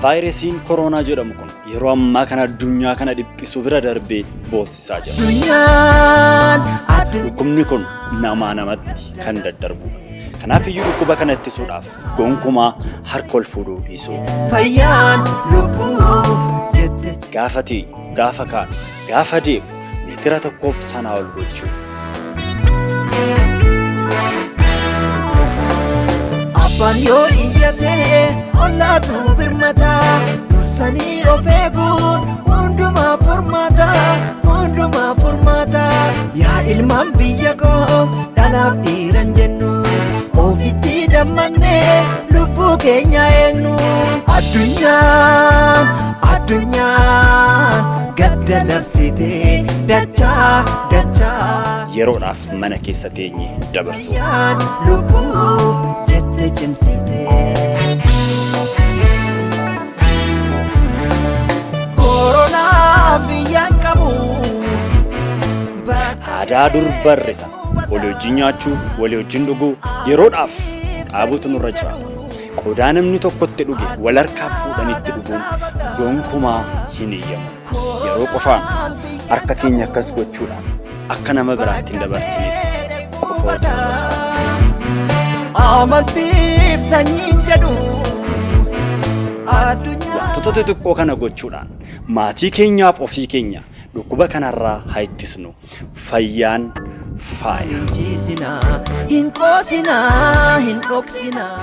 Vaayirasiin koronaa jedhamu kun yeroo ammaa kana addunyaa kana dhiphisu bira darbee boosisaa jira. Dhukkubni kun namaa namatti kan daddarbu. Kanaaf iyyuu dhukkuba kana ittisuudhaaf gonkumaa harka ol fuudhuu dhiisuu. Gaafa ta'e, gaafa kaanu, gaafa deemu meetira tokkoof sanaa ol gochuu. Abbaan yoo iyyatee ollaatu birmata dursanii of eeguun hundumaa furmaata yaa ilmaan biyya koo dhalaaf dhiiran jennu ofitti dammaqnee lubbuu keenya eegnu. Addunyaan gadda labsitee dachaa yeroodhaaf mana keessa teenyee dabarsuu. Lubbuuf jette cimsitee koronaa biyyaan qabu. Aadaa dur barreessa walii wajjin nyaachuu, walii wajjin dhuguu yeroodhaaf dhaabuutu nurra jiraata. Qodaa namni tokkotti dhuge wal harkaa fuudhanitti dhuguun gonkumaa hin eeyyamu. Yeroo qofaan harka keenya akkas gochuudhaan akka nama biraatti hin dabarsineef qofoota amantiif sanyiin jedhu wantoota xixiqqoo kana gochuudhaan maatii keenyaaf ofii keenya dhukkuba kanarraa haa ittisnu. Fayyaan faaya. Hin qoosinaa, hin dhoksinaa.